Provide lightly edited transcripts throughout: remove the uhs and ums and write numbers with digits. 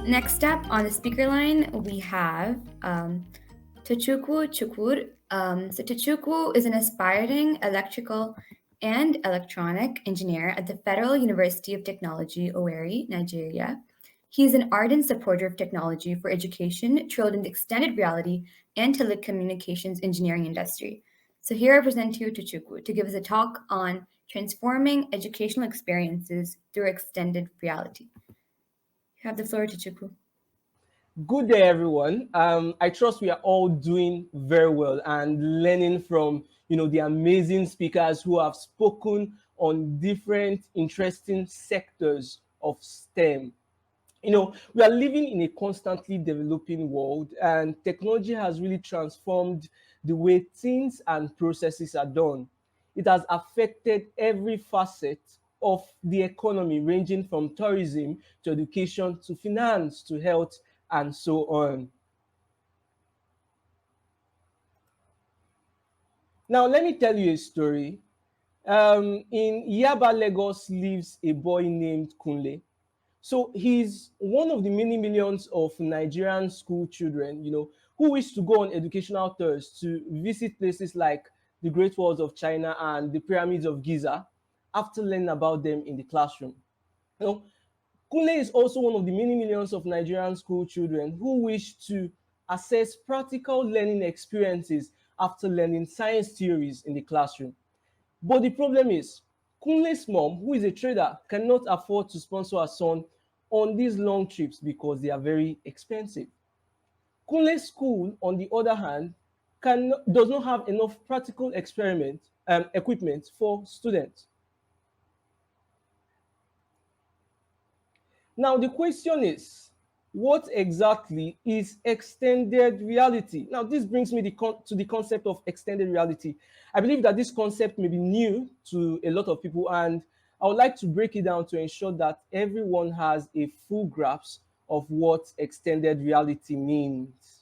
Next up on the speaker line, we have Tochukwu Chukwur. So Tochukwu is an aspiring electrical and electronic engineer at the Federal University of Technology, Owerri, Nigeria. He is an ardent supporter of technology for education, trailed in the extended reality and telecommunications engineering industry. So here I present to you Tochukwu to give us a talk on transforming educational experiences through extended reality. You have the floor, Tochukwu. Good day, everyone. I trust we are all doing very well and learning from the amazing speakers who have spoken on different interesting sectors of STEM. We are living in a constantly developing world, and technology has really transformed the way things and processes are done. It has affected every facet of the economy, ranging from tourism to education to finance to health and so on. Now, let me tell you a story. In Yaba, Lagos, lives a boy named Kunle. So he's one of the many millions of Nigerian school children, who wish to go on educational tours to visit places like the Great Walls of China and the Pyramids of Giza after learning about them in the classroom. You know, Kunle is also one of the many millions of Nigerian school children who wish to assess practical learning experiences after learning science theories in the classroom. But the problem is, Kunle's mom, who is a trader, cannot afford to sponsor her son on these long trips because they are very expensive. Kunle's school, on the other hand, does not have enough practical experiment equipment for students. Now, the question is, what exactly is extended reality? Now, this brings me to the concept of extended reality. I believe that this concept may be new to a lot of people, and I would like to break it down to ensure that everyone has a full grasp of what extended reality means.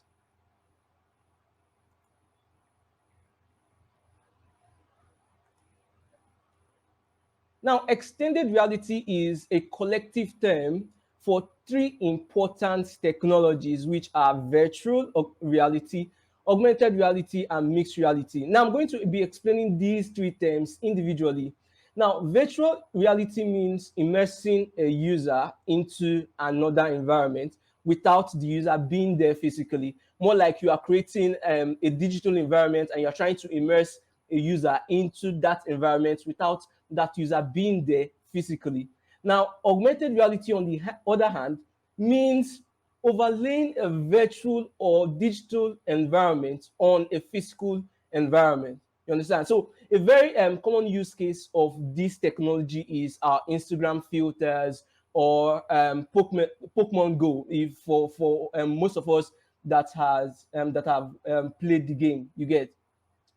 Now, extended reality is a collective term for three important technologies, which are virtual reality, augmented reality, and mixed reality. Now, I'm going to be explaining these three terms individually. Now, virtual reality means immersing a user into another environment without the user being there physically. More like you are creating a digital environment and you're trying to immerse a user into that environment without that user being there physically. Now, augmented reality, on the other hand, means overlaying a virtual or digital environment on a physical environment. You understand? So a very common use case of this technology is our Instagram filters or Pokemon Go. If for most of us that have played the game, you get.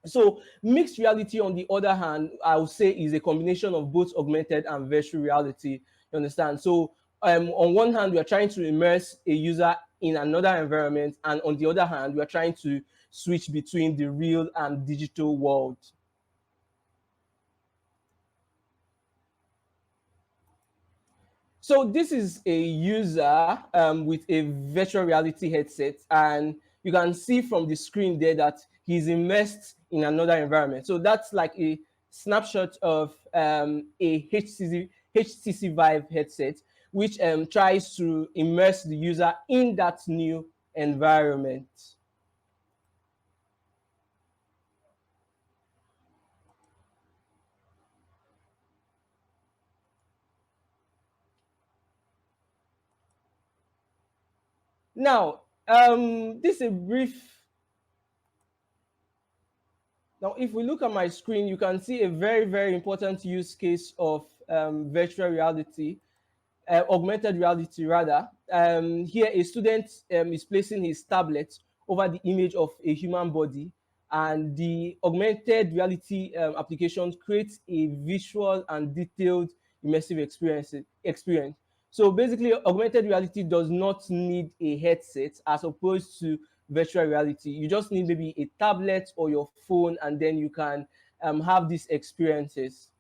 So mixed reality, on the other hand, I would say is a combination of both augmented and virtual reality. You understand? So on one hand, we are trying to immerse a user in another environment, and on the other hand, we are trying to switch between the real and digital world. So this is a user with a virtual reality headset, and you can see from the screen there that he's immersed in another environment. So that's like a snapshot of a HTC Vive headset, which tries to immerse the user in that new environment. Now, this is a brief. Now, if we look at my screen, you can see a very, very important use case of virtual reality, augmented reality rather. Here, a student is placing his tablet over the image of a human body, and the augmented reality application creates a visual and detailed immersive experience. So basically, augmented reality does not need a headset as opposed to virtual reality. You just need maybe a tablet or your phone, and then you can have these experiences.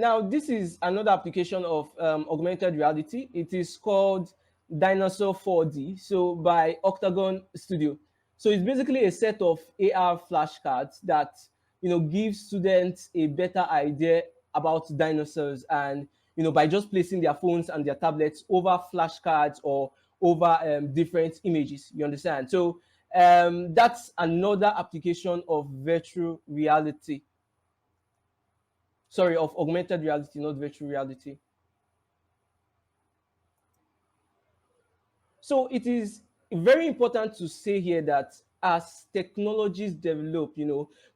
Now, this is another application of augmented reality. It is called Dinosaur 4D, so by Octagon Studio. So it's basically a set of AR flashcards that gives students a better idea about dinosaurs, and by just placing their phones and their tablets over flashcards or over different images. You understand? So that's another application of virtual reality. Sorry, of augmented reality, not virtual reality. So it is very important to say here that as technologies develop,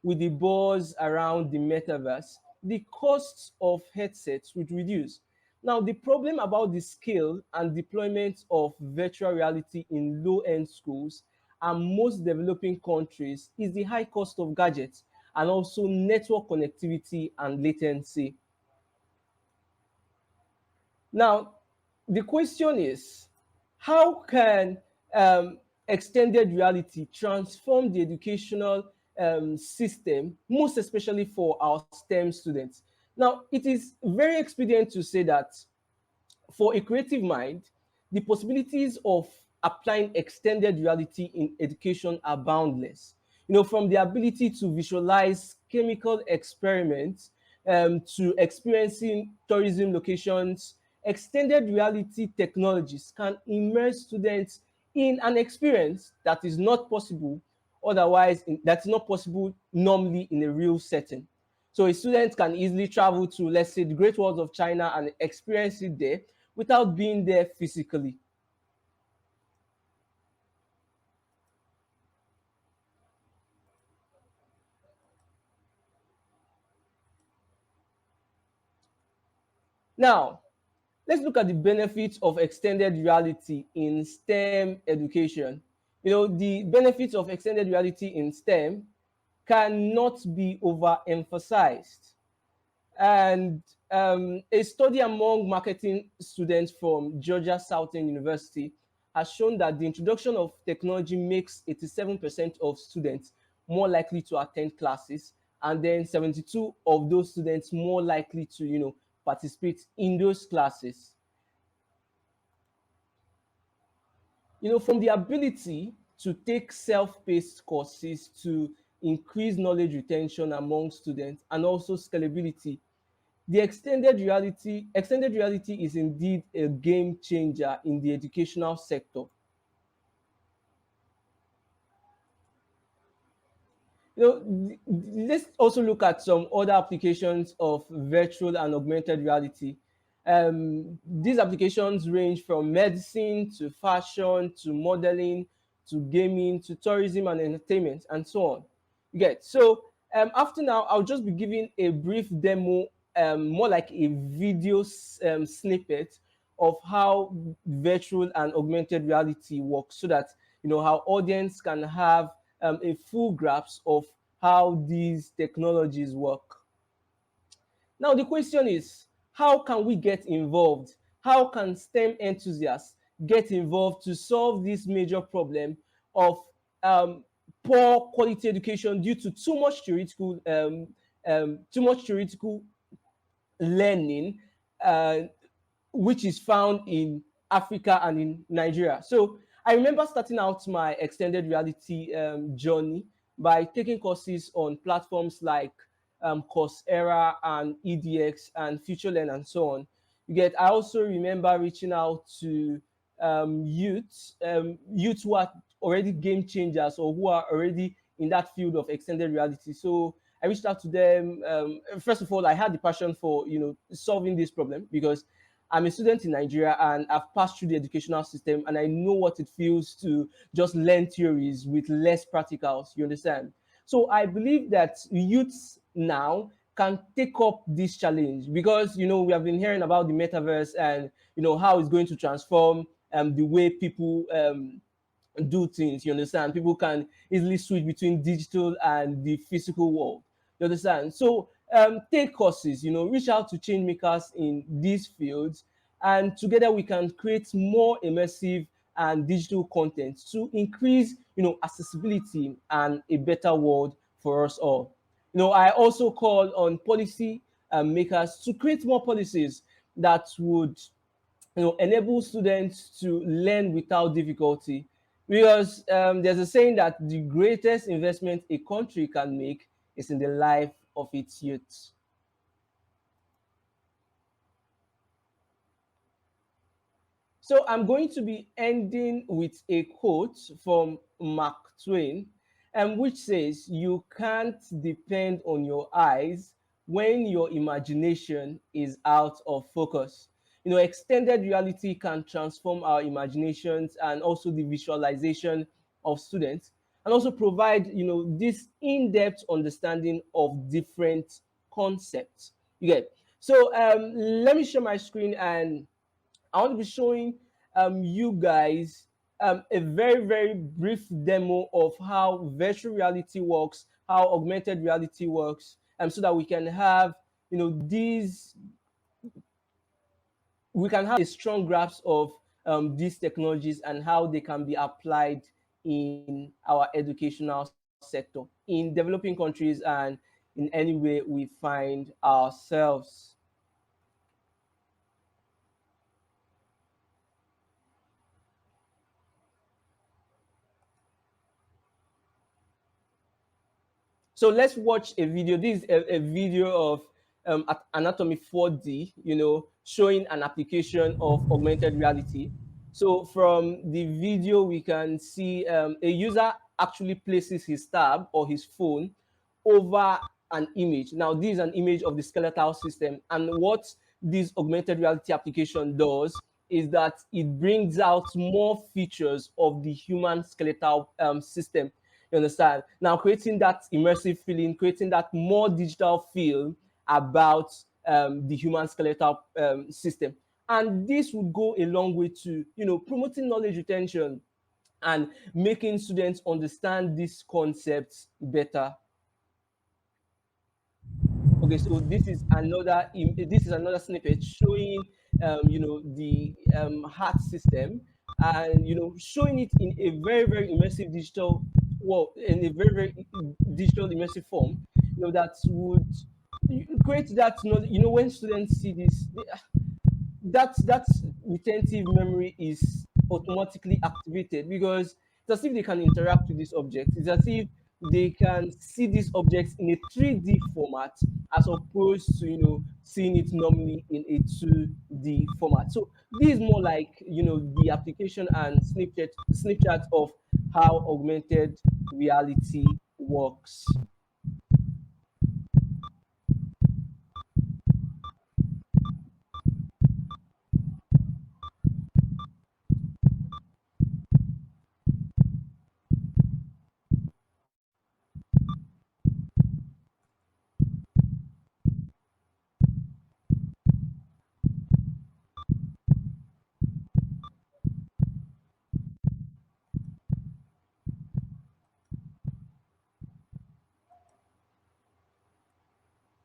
with the buzz around the metaverse, the costs of headsets would reduce. Now, the problem about the scale and deployment of virtual reality in low-end schools and most developing countries is the high cost of gadgets and also network connectivity and latency. Now, the question is, how can extended reality transform the educational system, most especially for our STEM students? Now, it is very expedient to say that for a creative mind, the possibilities of applying extended reality in education are boundless. From the ability to visualize chemical experiments to experiencing tourism locations, extended reality technologies can immerse students in an experience that is not possible that's not possible normally in a real setting. So a student can easily travel to, let's say, the Great Walls of China and experience it there without being there physically. Now, let's look at the benefits of extended reality in STEM education. The benefits of extended reality in STEM cannot be overemphasized. And a study among marketing students from Georgia Southern University has shown that the introduction of technology makes 87% of students more likely to attend classes, and then 72 of those students more likely to, participate in those classes. From the ability to take self-paced courses to increase knowledge retention among students and also scalability, the extended reality is indeed a game changer in the educational sector. Let's also look at some other applications of virtual and augmented reality. These applications range from medicine to fashion to modeling to gaming to tourism and entertainment and so on. You get so after now, I'll just be giving a brief demo, more like a video snippet of how virtual and augmented reality works, so that our audience can have a full grasp of how these technologies work. Now, the question is, how can we get involved? How can STEM enthusiasts get involved to solve this major problem of um, poor quality education due to too much theoretical learning, uh, which is found in Africa and in Nigeria? So I remember starting out my extended reality journey by taking courses on platforms like Coursera and EDX and FutureLearn and so on. I also remember reaching out to youth who are already game changers or who are already in that field of extended reality. So I reached out to them. First of all, I had the passion for solving this problem because I'm a student in Nigeria and I've passed through the educational system and I know what it feels to just learn theories with less practicals. You understand? So I believe that youths now can take up this challenge because we have been hearing about the metaverse and how it's going to transform the way people do things. You understand? People can easily switch between digital and the physical world. You understand? So take courses, reach out to change makers in these fields, and together we can create more immersive and digital content to increase, accessibility and a better world for us all. I also call on policy makers to create more policies that would enable students to learn without difficulty. Because there's a saying that the greatest investment a country can make is in the life of its youth. So I'm going to be ending with a quote from Mark Twain, which says, "You can't depend on your eyes when your imagination is out of focus." Extended reality can transform our imaginations and also the visualization of students, and also provide, this in-depth understanding of different concepts. You get. So let me share my screen, and I want to be showing you guys a very, very brief demo of how virtual reality works, how augmented reality works, so that these we can have a strong grasp of these technologies and how they can be applied in our educational sector in developing countries and in any way we find ourselves. So let's watch a video. This is a video of Anatomy 4D, showing an application of augmented reality. So from the video, we can see a user actually places his tab or his phone over an image. Now, this is an image of the skeletal system. And what this augmented reality application does is that it brings out more features of the human skeletal system. You understand? Now, creating that immersive feeling, creating that more digital feel about the human skeletal system. And this would go a long way to, promoting knowledge retention and making students understand these concepts better. Okay, so this is another snippet showing the heart system, and showing it in a very, very immersive digital, well, in a very, very digital immersive form, that would create that, when students see this, that retentive memory is automatically activated, because it's as if they can interact with this object. It's as if they can see these objects in a 3D format, as opposed to seeing it normally in a 2D format. So this is more like the application and snapshot of how augmented reality works.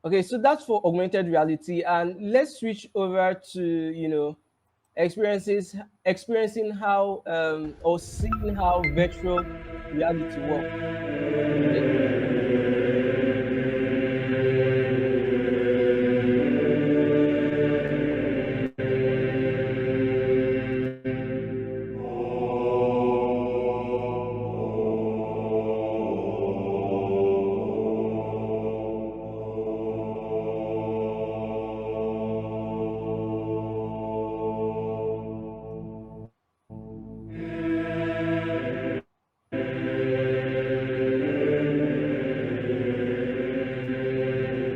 Okay, so that's for augmented reality, and let's switch over to experiences experiencing how or seeing how virtual reality works. Okay.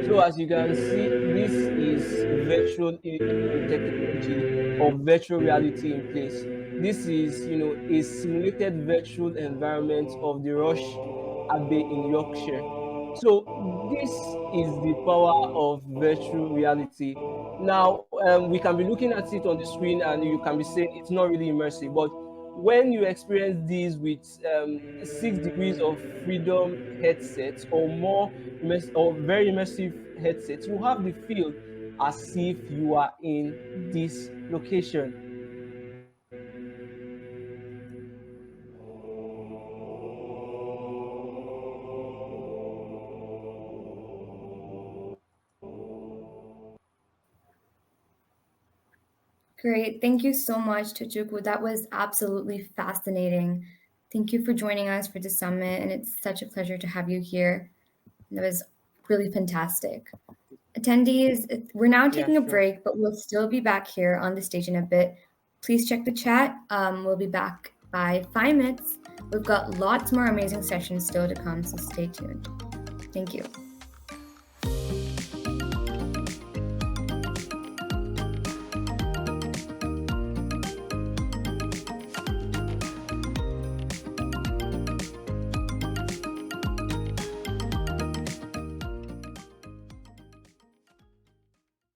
So as you can see, this is virtual technology or virtual reality in place. This is, a simulated virtual environment of the Rush Abbey in Yorkshire. So this is the power of virtual reality. Now, we can be looking at it on the screen, and you can be saying it's not really immersive, but when you experience these with 6 degrees of freedom headsets, or more or very immersive headsets, you have the feel as if you are in this location. Great. Thank you so much, Tochukwu. That was absolutely fascinating. Thank you for joining us for the summit, and it's such a pleasure to have you here. That was really fantastic. Attendees, we're now taking a sure. break, but we'll still be back here on the stage in a bit. Please check the chat. We'll be back by 5 minutes. We've got lots more amazing sessions still to come, so stay tuned. Thank you.